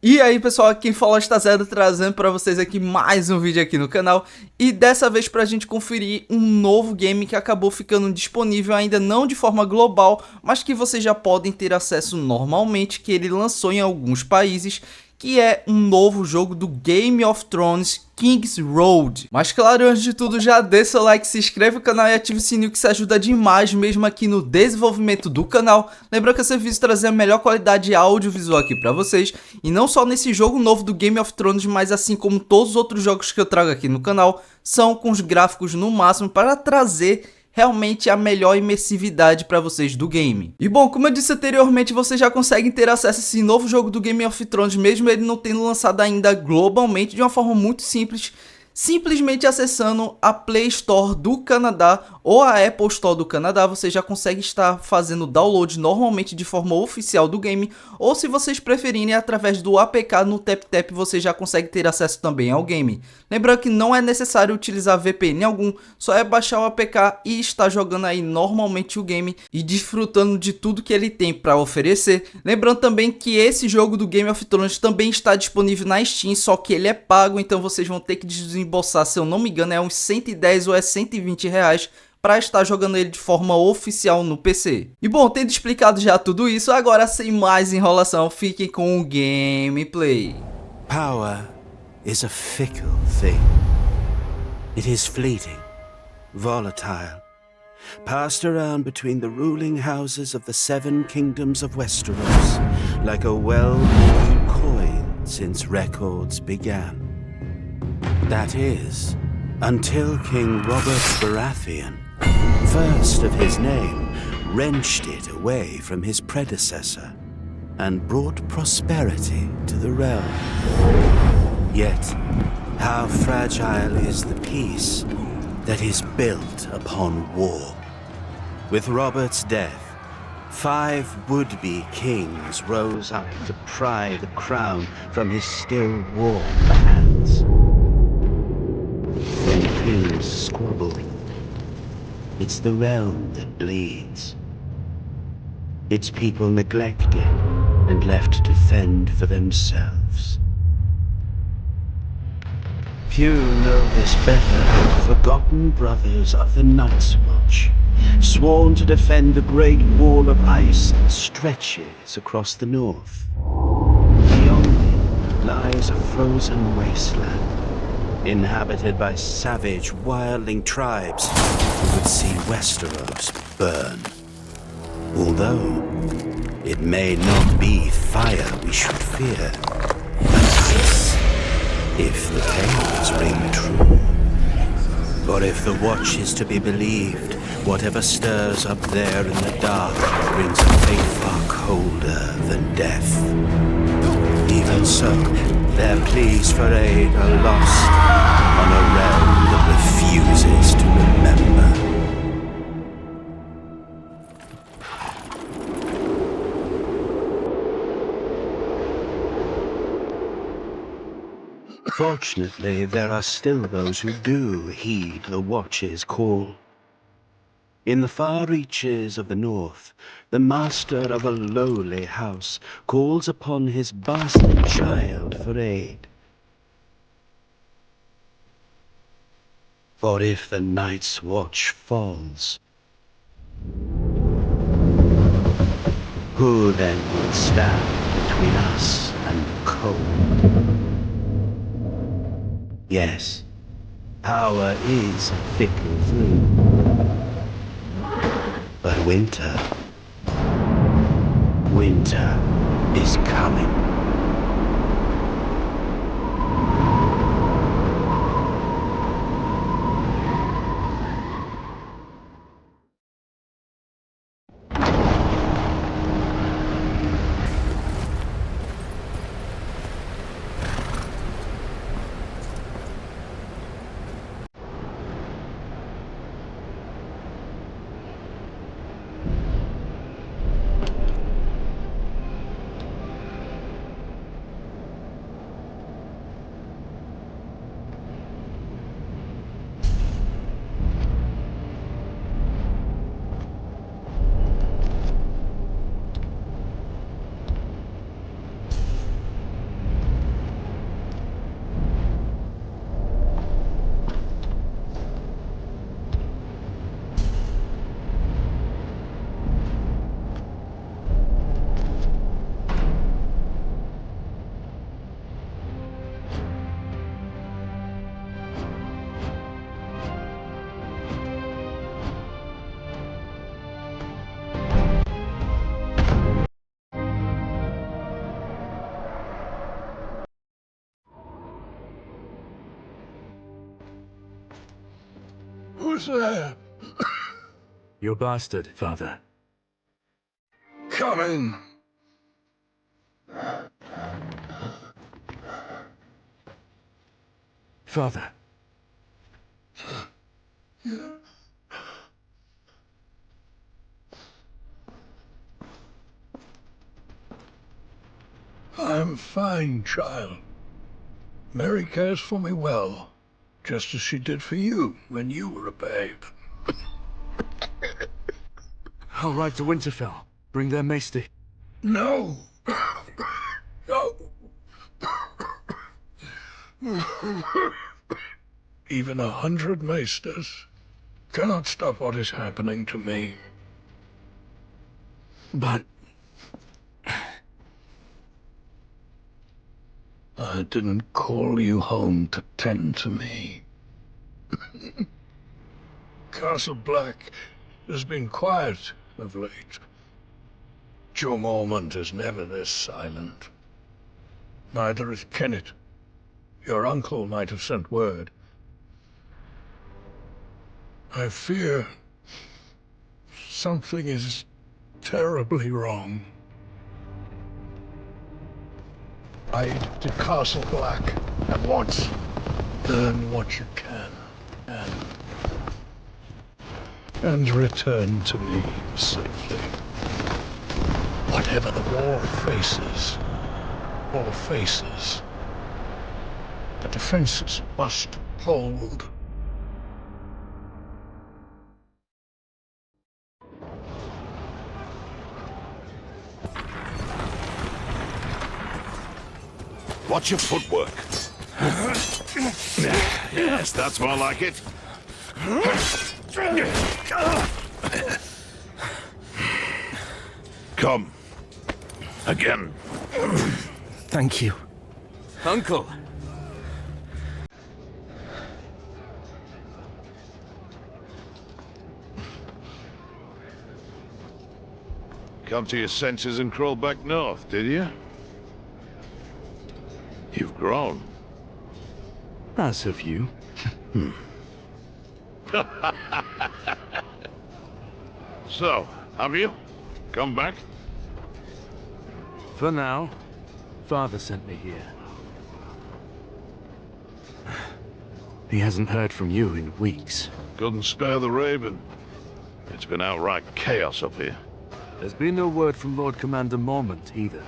E aí pessoal, aqui quem fala está Zero, trazendo para vocês aqui mais um vídeo aqui no canal. E dessa vez para a gente conferir um novo game que acabou ficando disponível ainda não de forma global, mas que vocês já podem ter acesso normalmente, que ele lançou em alguns países, que é um novo jogo do Game of Thrones, Kingroad. Mas claro, antes de tudo, já deixa seu like, se inscreve no canal e ative o sininho, que isso ajuda demais mesmo aqui no desenvolvimento do canal. Lembrando que esse vídeo trazer a melhor qualidade audiovisual aqui pra vocês, e não só nesse jogo novo do Game of Thrones, mas assim como todos os outros jogos que eu trago aqui no canal, são com os gráficos no máximo para trazer realmente a melhor imersividade para vocês do game. E bom, como eu disse anteriormente, vocês já conseguem ter acesso a esse novo jogo do Game of Thrones, mesmo ele não tendo lançado ainda globalmente, de uma forma muito simples, simplesmente acessando a Play Store do Canadá ou a Apple Store do Canadá. Você já consegue estar fazendo download normalmente de forma oficial do game, ou se vocês preferirem através do APK no TapTap, você já consegue ter acesso também ao game. Lembrando que não é necessário utilizar VPN algum, só é baixar o APK e estar jogando aí normalmente o game e desfrutando de tudo que ele tem para oferecer. Lembrando também que esse jogo do Game of Thrones também está disponível na Steam, só que ele é pago, então vocês vão ter que desembolsar, se eu não me engano, é uns 110 ou é 120 reais para estar jogando ele de forma oficial no PC. E bom, tendo explicado já tudo isso, agora sem mais enrolação, fiquem com o gameplay. Power is a fickle thing. It is fleeting, volatile, passed around between the ruling houses of the 7 kingdoms of Westeros, like a well-worn coin since records began. That is, until King Robert Baratheon, first of his name, wrenched it away from his predecessor and brought prosperity to the realm. Yet, how fragile is the peace that is built upon war? With Robert's death, 5 would-be kings rose up to pry the crown from his still warm hands. When kings squabble, it's the realm that bleeds. Its people neglected and left to fend for themselves. Few know this better, forgotten brothers of the Night's Watch, sworn to defend the great wall of ice that stretches across the north. Beyond it lies a frozen wasteland, inhabited by savage, wildling tribes who would see Westeros burn. Although, it may not be fire we should fear, but ice, if the tales ring true. For if the Watch is to be believed, whatever stirs up there in the dark brings a fate far colder than death. Even so, their pleas for aid are lost on a realm that refuses to remember. Fortunately, there are still those who do heed the Watch's call. In the far reaches of the north, the master of a lowly house calls upon his bastard child for aid. For if the Night's Watch falls, who then will stand between us and the cold? Yes, power is a fickle thing. But winter is coming. Who's there? Your bastard, father. Come in. Father. I'm fine, child. Mary cares for me well, just as she did for you when you were a babe. I'll ride to Winterfell. Bring their maester. No. No. Even 100 maesters cannot stop what is happening to me. But... I didn't call you home to tend to me. Castle Black has been quiet of late. Joe Mormont is never this silent. Neither is Kennet. Your uncle might have sent word. I fear something is terribly wrong. Ride to Castle Black at once. Learn what you can, and return to me safely. Whatever the war faces, the defenses must hold. Watch your footwork. Yes, that's more like it. Come. Again. Thank you. Uncle! Come to your senses and crawl back north, did you? You've grown. As have you. So, have you? Come back? For now, father sent me here. He hasn't heard from you in weeks. Couldn't spare the raven. It's been outright chaos up here. There's been no word from Lord Commander Mormont either.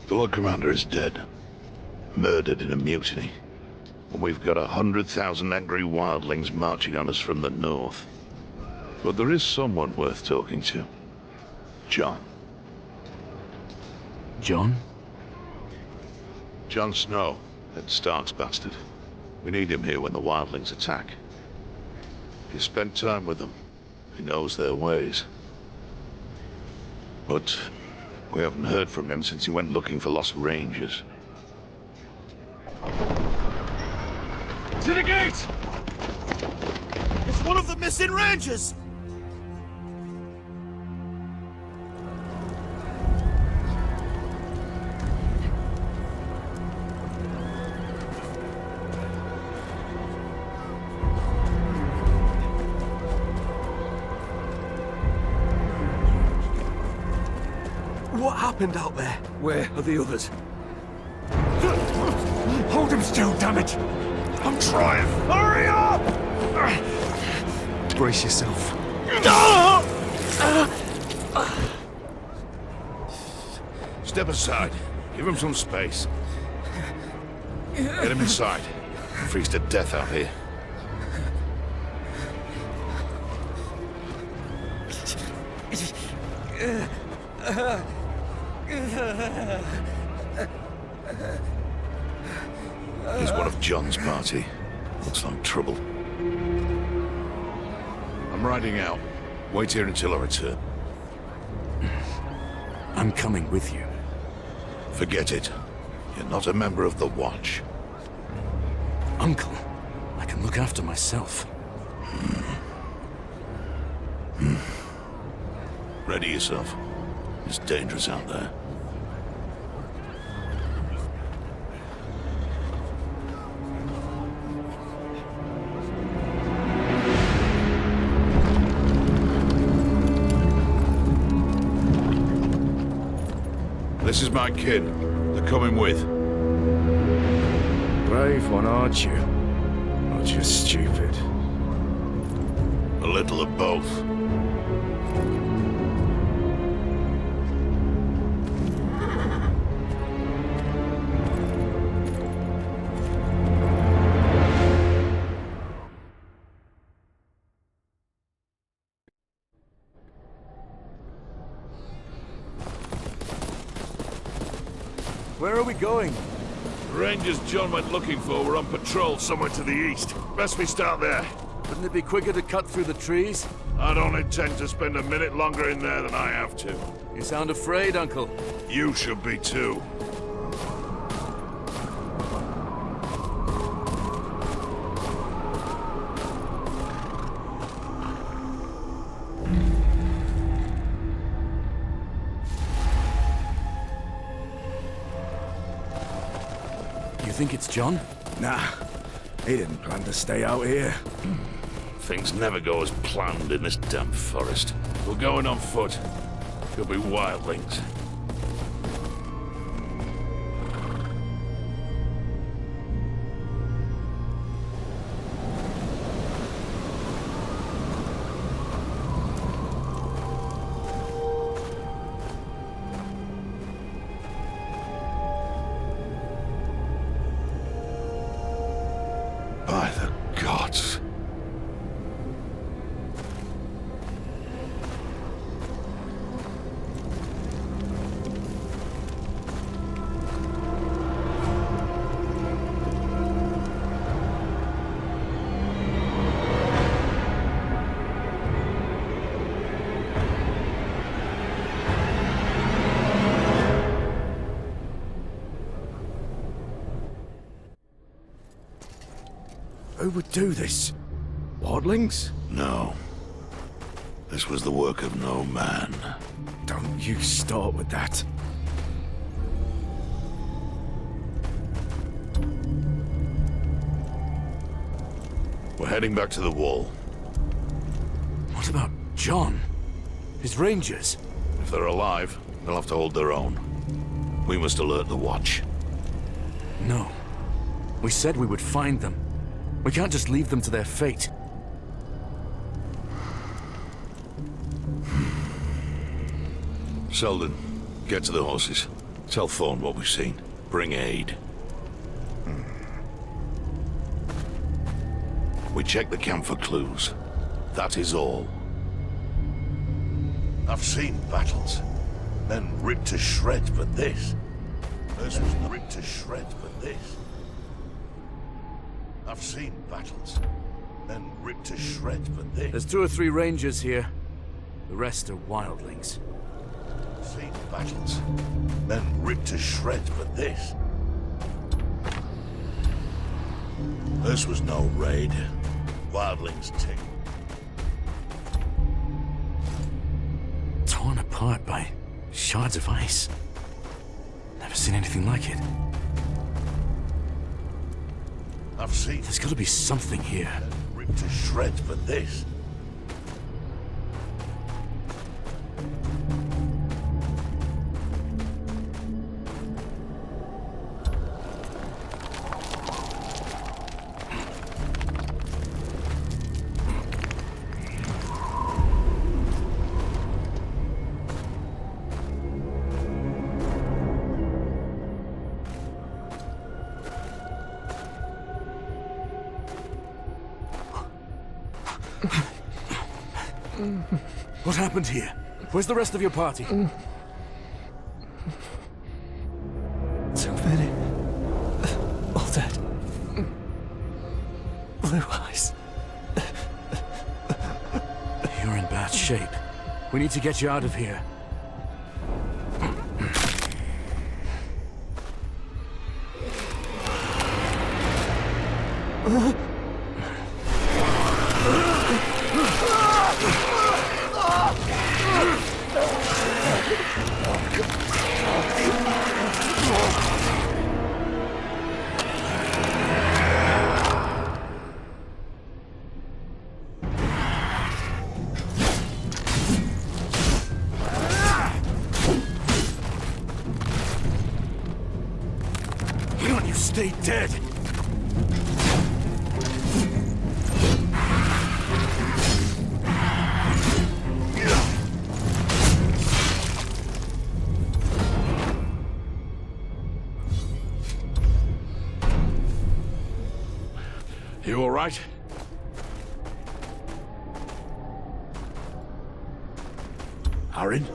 The Lord Commander is dead. Murdered in a mutiny. And we've got 100,000 angry wildlings marching on us from the north. But there is someone worth talking to. Jon. Jon? Jon Snow, Ned Stark's bastard. We need him here when the wildlings attack. He spent time with them. He knows their ways. But we haven't heard from him since he went looking for lost rangers. To the gate! It's one of the missing rangers! What happened out there? Where are the others? Hold him still, damn it! I'm trying! Hurry up! Brace yourself. Step aside. Give him some space. Get him inside. Freeze to death out here. He's one of Jon's party. Looks like trouble. I'm riding out. Wait here until I return. I'm coming with you. Forget it. You're not a member of the Watch. Uncle, I can look after myself. Ready yourself. It's dangerous out there. This is my kin. They're coming with. Brave one, aren't you? Or just stupid? A little of both. Where are we going? The Rangers John went looking for were on patrol somewhere to the east. Best we start there. Wouldn't it be quicker to cut through the trees? I don't intend to spend a minute longer in there than I have to. You sound afraid, Uncle. You should be too. You think it's John? Nah, he didn't plan to stay out here. Things never go as planned in this damn forest. We're going on foot. Could be wildlings. By the gods. Who would do this? Wildlings? No. This was the work of no man. Don't you start with that. We're heading back to the wall. What about John? His rangers? If they're alive, they'll have to hold their own. We must alert the watch. No. We said we would find them. We can't just leave them to their fate. Selden, get to the horses. Tell Thorne what we've seen. Bring aid. We check the camp for clues. That is all. I've seen battles. Men ripped to shreds, but this. Hers was not ripped to shreds, but this. I've seen battles. Men ripped to shreds, but this. There's 2 or 3 rangers here. The rest are wildlings. I've seen battles. Men ripped to shreds, but this. Hers was no raid. Wildlings tick. Torn apart by shards of ice. Never seen anything like it. I've seen There's got to be something here. men ripped to shreds, but this. What happened here? Where's the rest of your party? Too many. All dead. Blue eyes. You're in bad shape. We need to get you out of here. they dead? You all right? Aaron?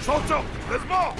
Shot up! There's more!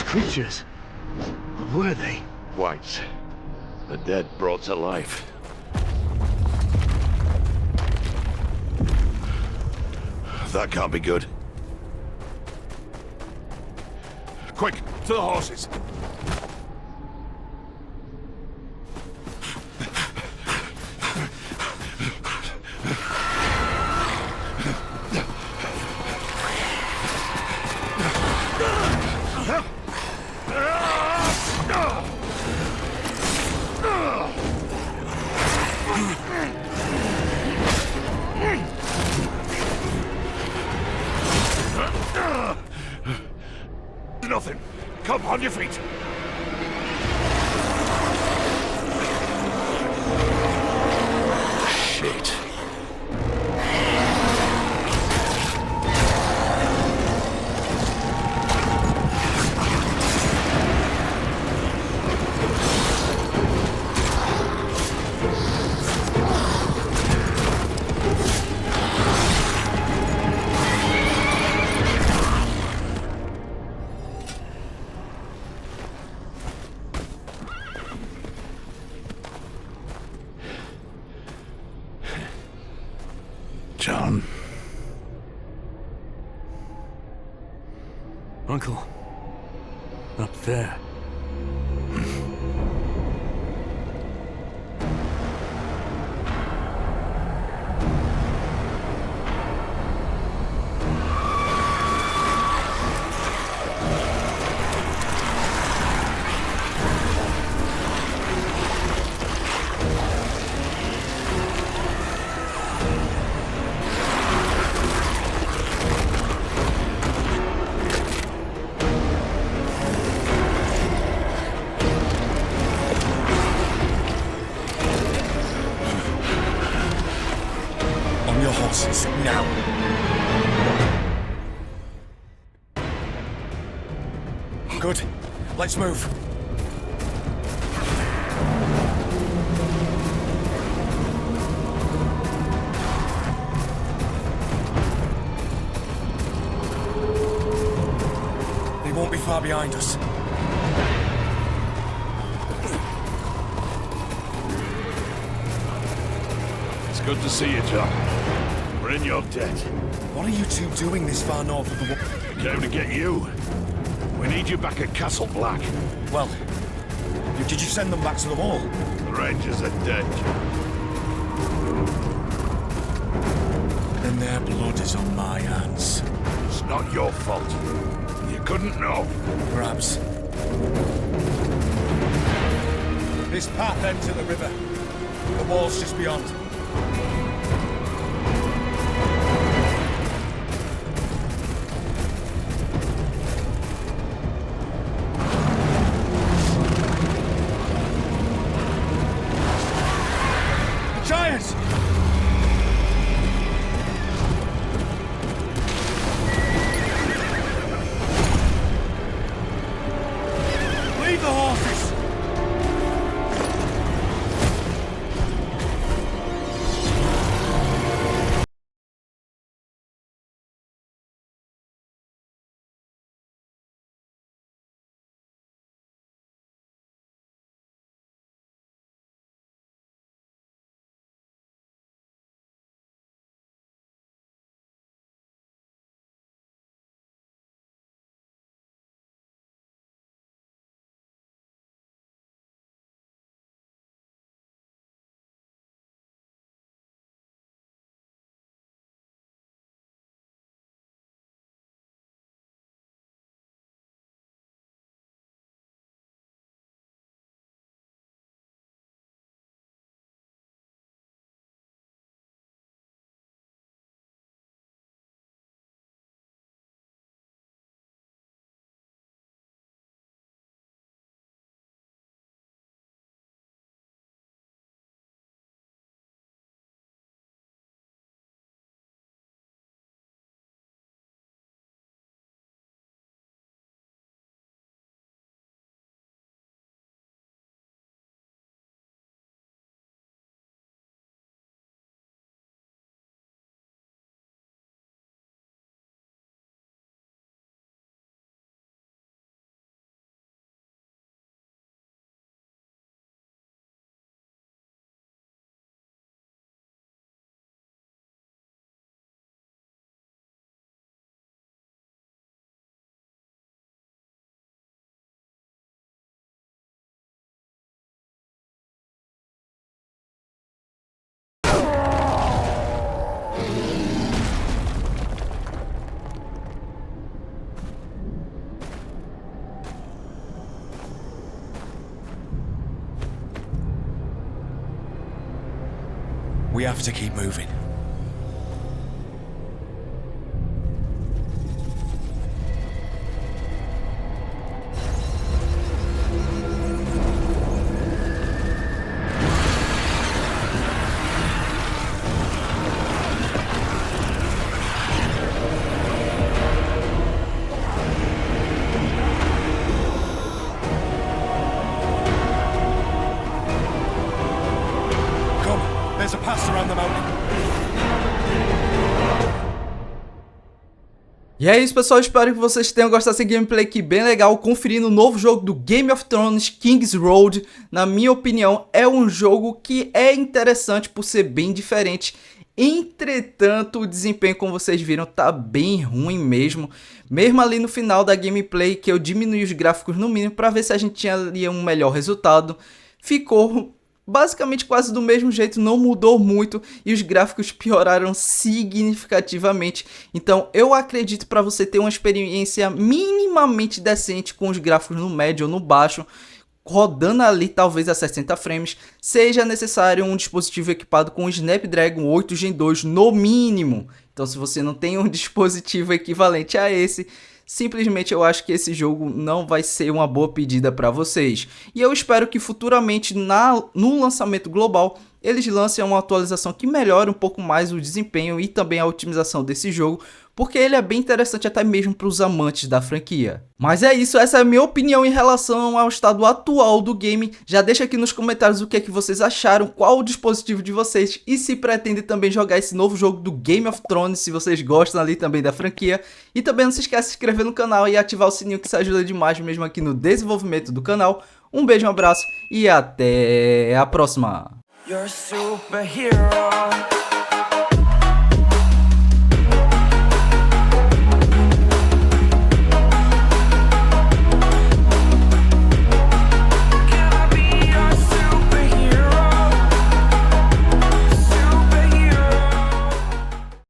Creatures? What were they? Whites. The dead brought to life. That can't be good. Quick, to the horses. Nothing. Come on your feet. Shit. John. Uncle. Up there. horses now. Good. Let's move. They won't be far behind us. It's good to see you, John. We're in your debt. What are you two doing this far north of the wall? We came to get you. We need you back at Castle Black. Well, did you send them back to the wall? The Rangers are dead. Then their blood is on my hands. It's not your fault. You couldn't know. Perhaps. This path ends at the river. The wall's just beyond. We have to keep moving. There's a pass around the mountain. E é isso, pessoal, espero que vocês tenham gostado desse gameplay aqui bem legal, conferindo o novo jogo do Game of Thrones, Kingroad. Na minha opinião, é um jogo que é interessante por ser bem diferente. Entretanto, o desempenho, como vocês viram, tá bem ruim mesmo. Mesmo ali no final da gameplay, que eu diminui os gráficos no mínimo para ver se a gente tinha ali um melhor resultado, ficou basicamente quase do mesmo jeito, não mudou muito e os gráficos pioraram significativamente. Então eu acredito, para você ter uma experiência minimamente decente com os gráficos no médio ou no baixo, rodando ali talvez a 60 frames, seja necessário um dispositivo equipado com o Snapdragon 8 Gen 2 no mínimo. Então se você não tem um dispositivo equivalente a esse, simplesmente eu acho que esse jogo não vai ser uma boa pedida para vocês. E eu espero que futuramente no lançamento global eles lancem uma atualização que melhore um pouco mais o desempenho e também a otimização desse jogo, porque ele é bem interessante até mesmo para os amantes da franquia. Mas é isso, essa é a minha opinião em relação ao estado atual do game. Já deixa aqui nos comentários o que é que vocês acharam, qual o dispositivo de vocês e se pretendem também jogar esse novo jogo do Game of Thrones, se vocês gostam ali também da franquia. E também não se esqueça de se inscrever no canal e ativar o sininho, que isso ajuda demais mesmo aqui no desenvolvimento do canal. Um beijo, um abraço e até a próxima! You're a superhero.